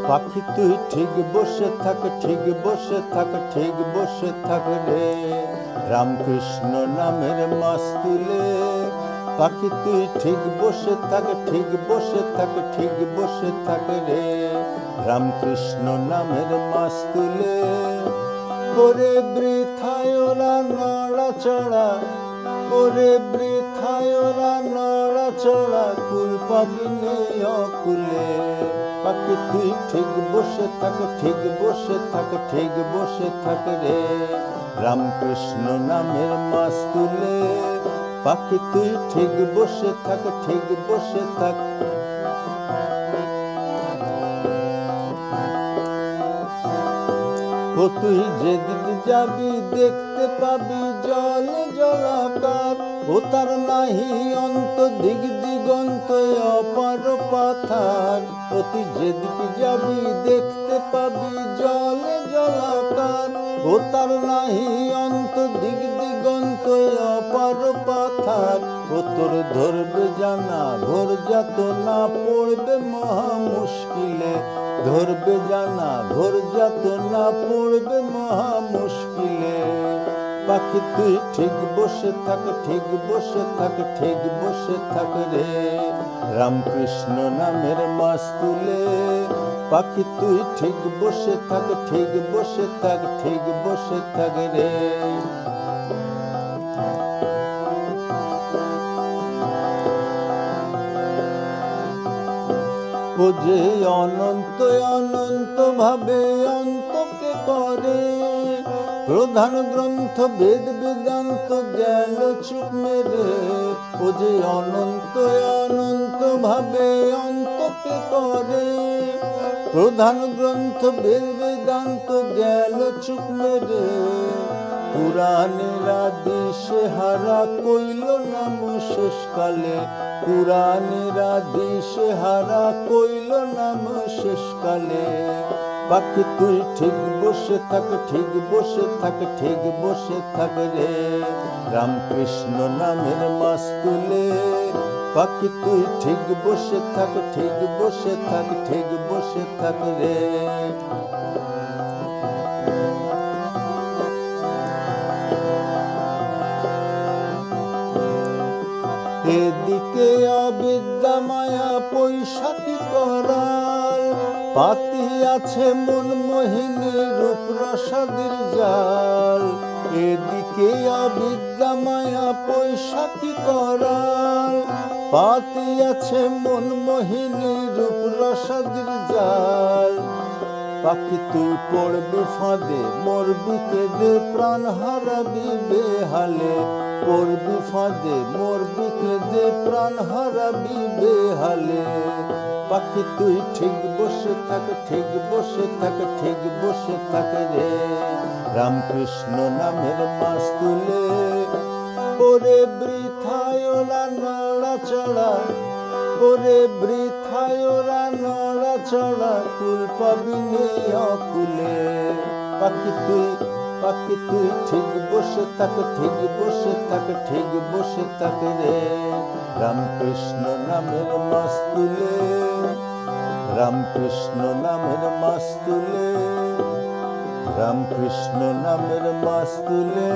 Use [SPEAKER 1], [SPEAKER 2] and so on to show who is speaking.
[SPEAKER 1] পাখি তুই ঠিক বসে থাক, ঠিক বসে থাক, ঠিক বসে থাক রে, রামকৃষ্ণ নামের মাস্তুলে। পাখি তুই ঠিক বসে থাক, ঠিক বসে থাক, ঠিক বসে থাক রে, রামকৃষ্ণ নামের মাস্তুলে। ওরে বৃথায় ওরা নড়াচড়া, ওরে বৃথায় ওরা নড়াচড়া, কুল পাবি নেই অকুলে। পাখি তুই ঠিক বসে থাক, ঠিক বসে থাক, ঠিক বসে থাক রে, রামকৃষ্ণ নামের মাস্তুলে। পাখি তুই ঠিক বসে থাক, ঠিক বসে থাক। ও তুই যেদিকে যাবি দেখতে পাবি জল জলাকার, ও তার নাহি অন্ত, দিক দিগন্ত অপার পাথার। ও তুই যেদিকে যাবি দেখতে পাবি জল জলাকার, ও তার নাহি অন্ত, দিক দিগন্ত অপার পাথার। ও তোর ধরবে জানা ঘোর যাত না, পড়বে মহা মুশকিলে। ধরবে জানা ঘোর যাত না, পড়বে মহা মুশকিলে। পাখি তুই ঠিক বসে থাক, ঠিক বসে থাক, ঠিক বসে থাক রে, রামকৃষ্ণ নামের মাস্তুলে। পাখি তুই ঠিক বসে থাক, ঠিক বসে থাক, ঠিক বসে থাক রে। ও যে অনন্ত অনন্ত ভাবে অন্তকে করে, প্রধান গ্রন্থ বেদ বেদান্ত গেল চুপ মেরে। ও যে অনন্ত অনন্ত ভাবে অন্তকে করে, প্রধান গ্রন্থ বেদ বেদান্ত গেল চুপ মেরে। পুরাণের আদিশে হারা কইল নাম শেষকালে, পুরাণের আদিশে হারা কইল নাম শেষকালে। পাখি তুই ঠিক বসে থাক, ঠিক বসে থাক, ঠিক বসে থাক রে, রামকৃষ্ণ নামের মাস্তুলে। পাখি তুই ঠিক বসে থাক, ঠিক বসে থাক, ঠিক বসে থাক রে। এদিকে অবিদ্যা মায়া পয়সা কি করাল, পাতি আছে মন মোহিনী রূপ রসাদির জাল। এদিকে অবিদ্যা মায়া পয়সা কি করাল, পাতি আছে মন মোহিনী রূপ রসাদির জাল। পাখি তুই পড়বি ফাঁদে, মরবি কেঁদে, প্রাণ হারাবি বেহালে। পড়বি ফাঁদে, মরবি কেঁদে, প্রাণ হারাবি বেহালে। পাখি তুই ঠিক বসে থাক, ঠিক বসে থাক, ঠিক বসে থাক রে, রামকৃষ্ণ নামের মাস্তুলে। ওরে বৃথায় ওরা নড়াচড়া, ওরে বৃথায় ওরা নড়াচড়া, কুল পাবি নেই অকুলে। পাখি তুই ঠিক বসে থাক, ঠিক বসে থাক, ঠিক বসে থাক রে, রামকৃষ্ণ নামের মাস্তুলে। রামকৃষ্ণ নামের মাস্তুলে, রামকৃষ্ণ নামের মাস্তুলে।